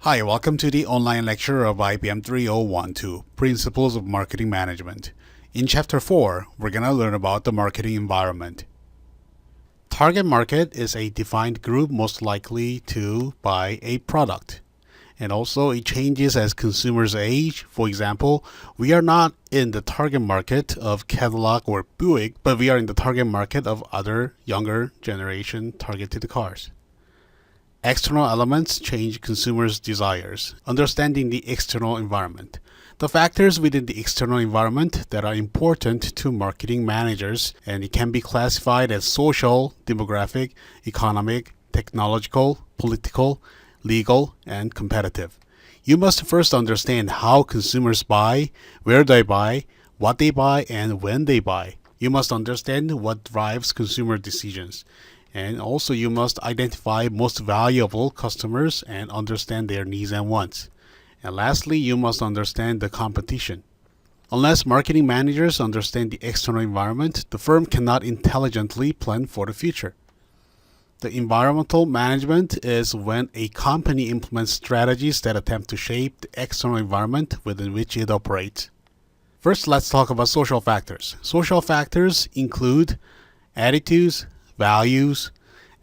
Hi, welcome to the online lecture of IBM3012, Principles of Marketing Management. In Chapter 4, we're going to learn about the marketing environment. Target market is a defined group most likely to buy a product. And also, it changes as consumers age. For example, we are not in the target market of Cadillac or Buick, but we are in the target market of other younger generation targeted cars. External elements change consumers' desires. Understanding the external environment. The factors within the external environment that are important to marketing managers, and it can be classified as social, demographic, economic, technological, political, legal, and competitive. You must first understand how consumers buy, where they buy, what they buy, and when they buy. You must understand what drives consumer decisions. And also you must identify most valuable customers and understand their needs and wants. And lastly, you must understand the competition. Unless marketing managers understand the external environment, the firm cannot intelligently plan for the future. The environmental management is when a company implements strategies that attempt to shape the external environment within which it operates. First, let's talk about social factors. Social factors include attitudes, values,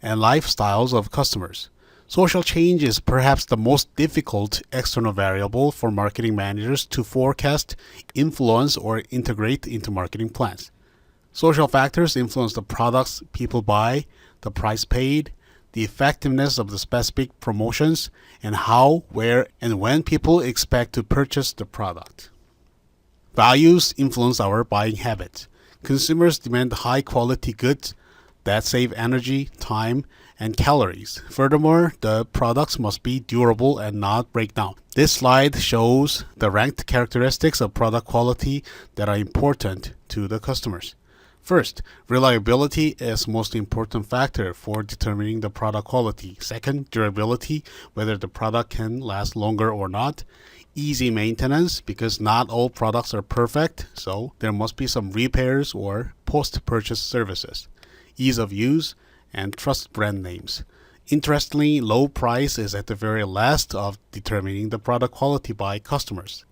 and lifestyles of customers. Social change is perhaps the most difficult external variable for marketing managers to forecast, influence, or integrate into marketing plans. Social factors influence the products people buy, the price paid, the effectiveness of the specific promotions, and how, where, and when people expect to purchase the product. Values influence our buying habits. Consumers demand high-quality goods that save energy, time, and calories. Furthermore, the products must be durable and not break down. This slide shows the ranked characteristics of product quality that are important to the customers. First, reliability is most important factor for determining the product quality. Second, durability, whether the product can last longer or not. Easy maintenance, because not all products are perfect, so there must be some repairs or post-purchase services. Ease of use, and trust brand names. Interestingly, low price is at the very last of determining the product quality by customers.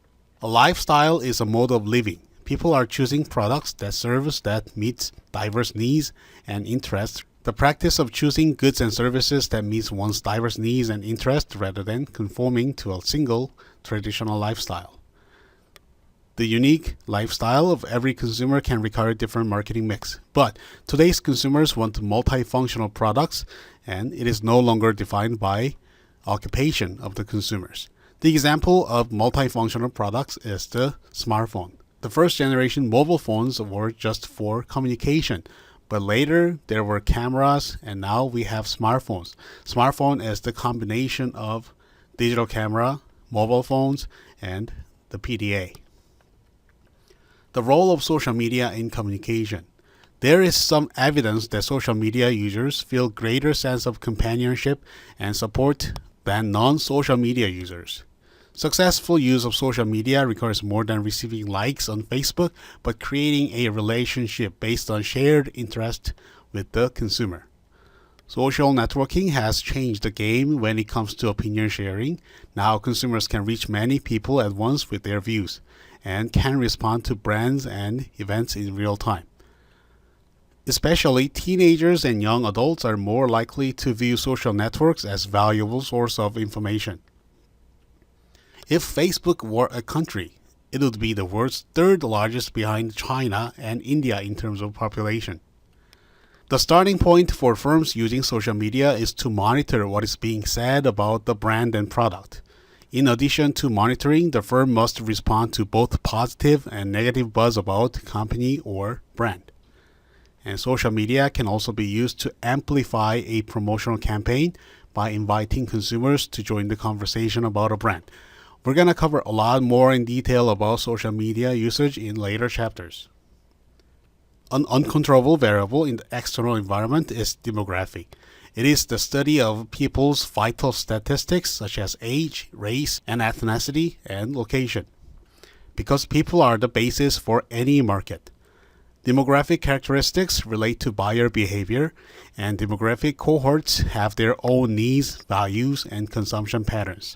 A lifestyle is a mode of living. People are choosing products that meets diverse needs and interests. The practice of choosing goods and services that meets one's diverse needs and interests rather than conforming to a single traditional lifestyle. The unique lifestyle of every consumer can require a different marketing mix. But today's consumers want multifunctional products, and it is no longer defined by occupation of the consumers. The example of multifunctional products is the smartphone. The first generation mobile phones were just for communication, but later there were cameras, and now we have smartphones. Smartphone is the combination of digital camera, mobile phones, and the PDA. The role of social media in communication. There is some evidence that social media users feel greater sense of companionship and support than non-social media users. Successful use of social media requires more than receiving likes on Facebook, but creating a relationship based on shared interest with the consumer. Social networking has changed the game when it comes to opinion sharing. Now consumers can reach many people at once with their views and can respond to brands and events in real time. Especially teenagers and young adults are more likely to view social networks as valuable source of information. If Facebook were a country, it would be the world's third largest behind China and India in terms of population. The starting point for firms using social media is to monitor what is being said about the brand and product. In addition to monitoring, the firm must respond to both positive and negative buzz about the company or brand. And social media can also be used to amplify a promotional campaign by inviting consumers to join the conversation about a brand. We're going to cover a lot more in detail about social media usage in later chapters. An uncontrollable variable in the external environment is demographic. It is the study of people's vital statistics such as age, race, and ethnicity, and location. Because people are the basis for any market. Demographic characteristics relate to buyer behavior, and demographic cohorts have their own needs, values, and consumption patterns.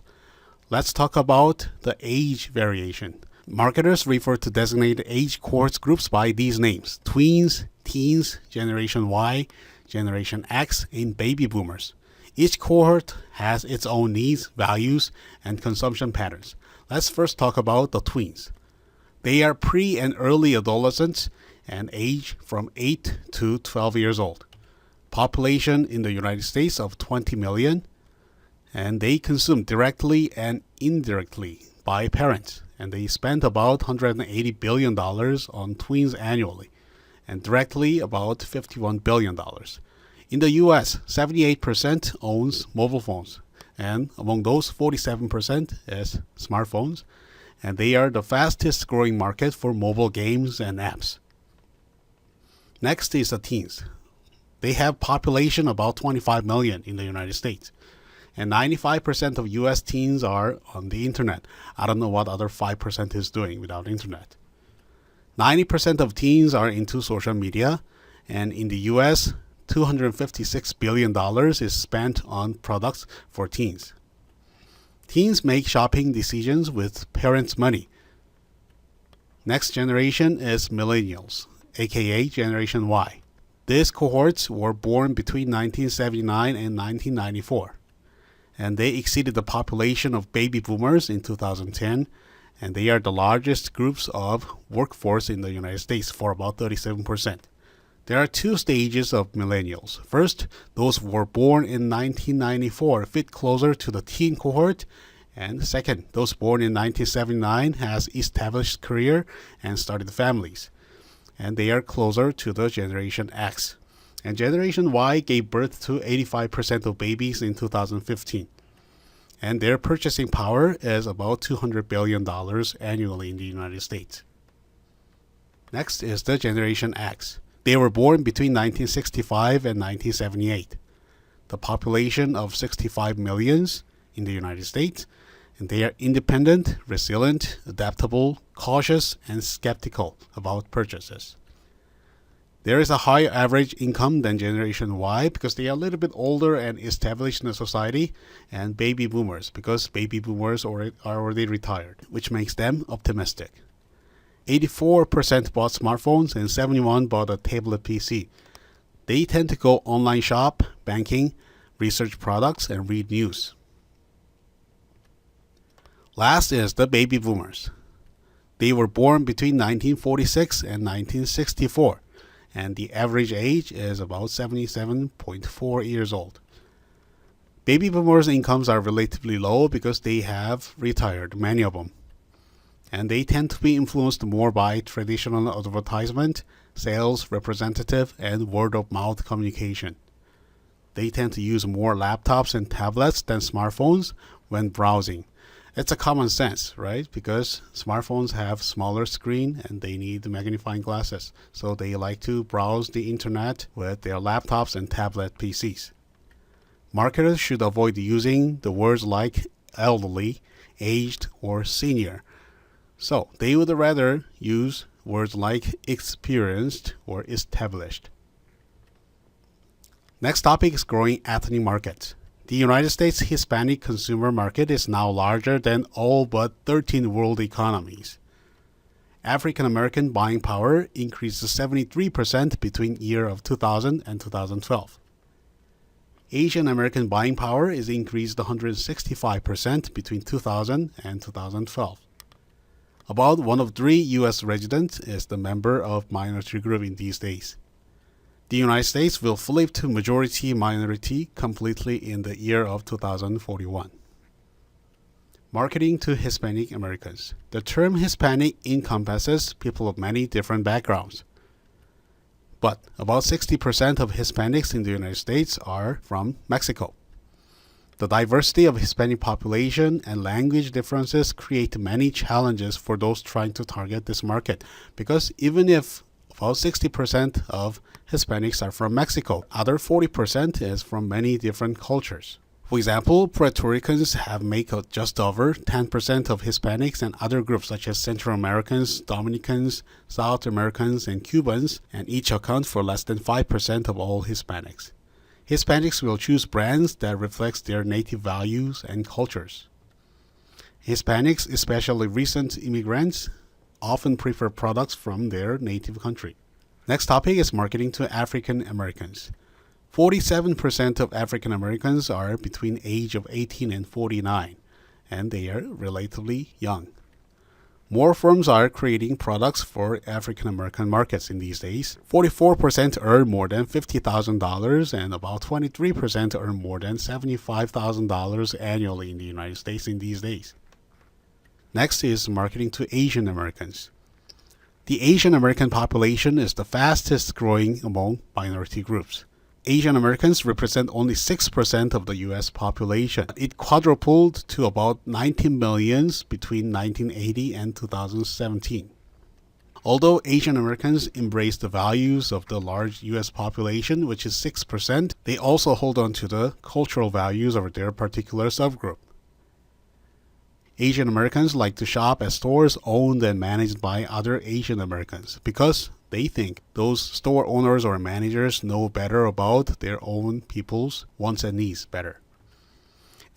Let's talk about the age variation. Marketers refer to designated age cohorts groups by these names: tweens, teens, Generation Y, Generation X, and baby boomers. Each cohort has its own needs, values, and consumption patterns. Let's first talk about the tweens. They are pre- and early adolescents and age from 8 to 12 years old. Population in the United States of 20 million, and they consume directly and indirectly by parents, and they spend about $180 billion on tweens annually, and directly about $51 billion. In the US, 78% owns mobile phones, and among those, 47% is smartphones, and they are the fastest growing market for mobile games and apps. Next is the teens. They have population about 25 million in the United States, and 95% of US teens are on the internet. I don't know what other 5% is doing without internet. 90% of teens are into social media, and in the US, $256 billion is spent on products for teens. Teens make shopping decisions with parents' money. Next generation is millennials, aka Generation Y. These cohorts were born between 1979 and 1994, and they exceeded the population of baby boomers in 2010, and they are the largest groups of workforce in the United States for about 37%. There are two stages of millennials. First, those who were born in 1994 fit closer to the teen cohort, and second, those born in 1979 has established career and started families, and they are closer to the Generation X. And Generation Y gave birth to 85% of babies in 2015. And their purchasing power is about $200 billion annually in the United States. Next is the Generation X. They were born between 1965 and 1978. The population of 65 millions in the United States, and they are independent, resilient, adaptable, cautious, and skeptical about purchases. There is a higher average income than Generation Y because they are a little bit older and established in the society, and baby boomers because baby boomers are already retired, which makes them optimistic. 84% bought smartphones and 71% bought a tablet PC. They tend to go online shop, banking, research products, and read news. Last is the baby boomers. They were born between 1946 and 1964, and the average age is about 77.4 years old. Baby boomers' incomes are relatively low because they have retired, many of them. And they tend to be influenced more by traditional advertisement, sales representative, and word-of-mouth communication. They tend to use more laptops and tablets than smartphones when browsing. It's a common sense, right? Because smartphones have smaller screen and they need magnifying glasses. So they like to browse the internet with their laptops and tablet PCs. Marketers should avoid using the words like elderly, aged, or senior. So they would rather use words like experienced or established. Next topic is growing ethnic markets. The United States Hispanic consumer market is now larger than all but 13 world economies. African American buying power increased to 73% between year of 2000 and 2012. Asian American buying power is increased 165% between 2000 and 2012. About 1 of 3 U.S. residents is the member of minority group in these days. The United States will flip to majority minority completely in the year of 2041. Marketing to Hispanic Americans. The term Hispanic encompasses people of many different backgrounds. But about 60% of Hispanics in the United States are from Mexico. The diversity of Hispanic population and language differences create many challenges for those trying to target this market, because even if about 60% of Hispanics are from Mexico, other 40% is from many different cultures. For example, Puerto Ricans make up just over 10% of Hispanics, and other groups such as Central Americans, Dominicans, South Americans, and Cubans, and each account for less than 5% of all Hispanics. Hispanics will choose brands that reflect their native values and cultures. Hispanics, especially recent immigrants, often prefer products from their native country. Next topic is marketing to African Americans. 47% of African Americans are between age of 18 and 49, and they are relatively young. More firms are creating products for African American markets in these days. 44% earn more than $50,000 and about 23% earn more than $75,000 annually in the United States in these days. Next is marketing to Asian Americans. The Asian American population is the fastest growing among minority groups. Asian Americans represent only 6% of the U.S. population. It quadrupled to about 19 million between 1980 and 2017. Although Asian Americans embrace the values of the large U.S. population, which is 6%, they also hold on to the cultural values of their particular subgroup. Asian Americans like to shop at stores owned and managed by other Asian Americans because they think those store owners or managers know better about their own people's wants and needs better.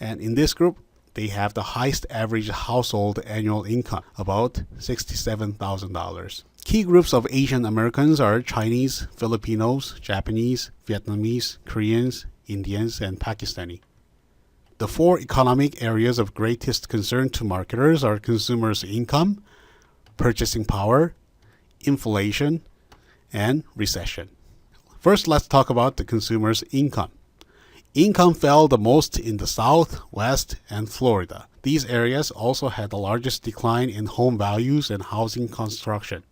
And in this group, they have the highest average household annual income, about $67,000. Key groups of Asian Americans are Chinese, Filipinos, Japanese, Vietnamese, Koreans, Indians, and Pakistani. The four economic areas of greatest concern to marketers are consumers' income, purchasing power, inflation, and recession. First, let's talk about the consumer's income. Income fell the most in the South, West, and Florida. These areas also had the largest decline in home values and housing construction.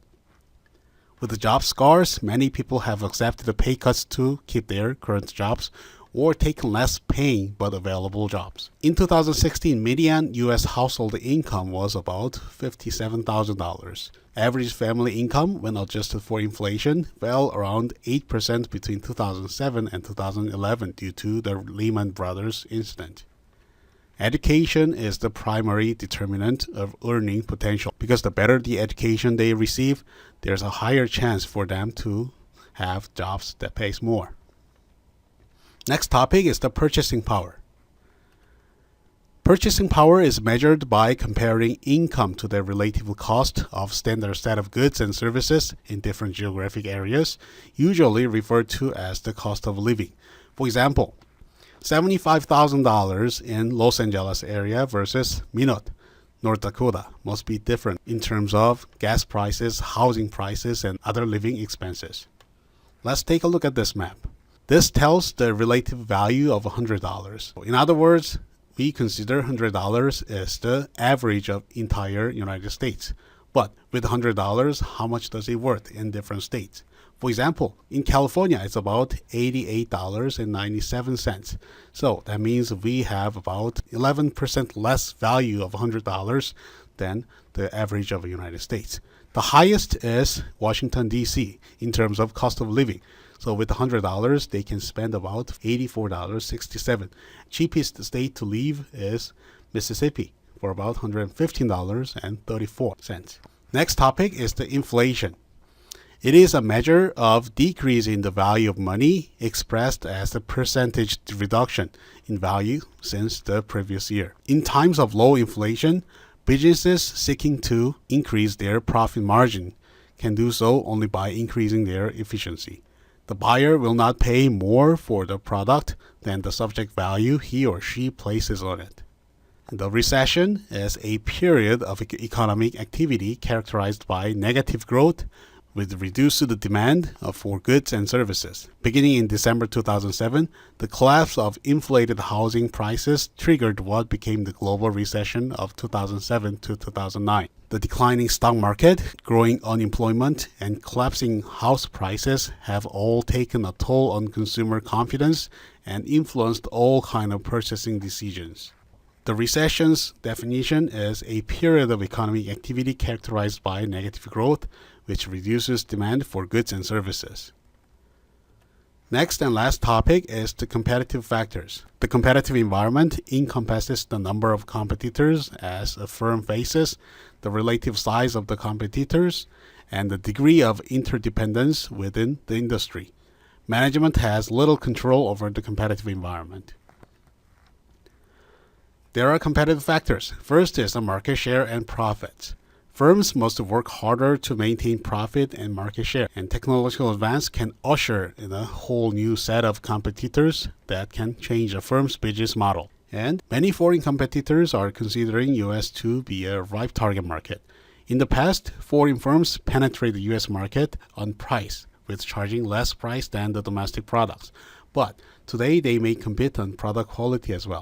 With the job scarce, many people have accepted the pay cuts to keep their current jobs or taken less paying but available jobs. In 2016, median U.S. household income was about $57,000. Average family income, when adjusted for inflation, fell around 8% between 2007 and 2011 due to the Lehman Brothers incident. Education is the primary determinant of earning potential because the better the education they receive, there's a higher chance for them to have jobs that pays more. Next topic is the purchasing power. Purchasing power is measured by comparing income to the relative cost of standard set of goods and services in different geographic areas, usually referred to as the cost of living. For example, $75,000 in Los Angeles area versus Minot, North Dakota must be different in terms of gas prices, housing prices, and other living expenses. Let's take a look at this map. This tells the relative value of $100. In other words, we consider $100 as the average of entire United States. But with $100, how much does it worth in different states? For example, in California, it's about $88.97. So that means we have about 11% less value of $100 than the average of the United States. The highest is Washington, D.C. in terms of cost of living. So with $100, they can spend about $84.67. Cheapest state to live is Mississippi for about $115.34. Next topic is the inflation. It is a measure of decrease in the value of money expressed as a percentage reduction in value since the previous year. In times of low inflation, businesses seeking to increase their profit margin can do so only by increasing their efficiency. The buyer will not pay more for the product than the subject value he or she places on it. The recession is a period of economic activity characterized by negative growth with reduced demand for goods and services. Beginning in December 2007, the collapse of inflated housing prices triggered what became the global recession of 2007 to 2009. The declining stock market, growing unemployment, and collapsing house prices have all taken a toll on consumer confidence and influenced all kinds of purchasing decisions. The recession's definition is a period of economic activity characterized by negative growth, which reduces demand for goods and services. Next and last topic is the competitive factors. The competitive environment encompasses the number of competitors as a firm faces, the relative size of the competitors, and the degree of interdependence within the industry. Management has little control over the competitive environment. There are competitive factors. First is the market share and profits. Firms must work harder to maintain profit and market share, and technological advance can usher in a whole new set of competitors that can change a firm's business model. And many foreign competitors are considering US to be a ripe target market. In the past, foreign firms penetrate the US market on price, with charging less price than the domestic products. But today they may compete on product quality as well.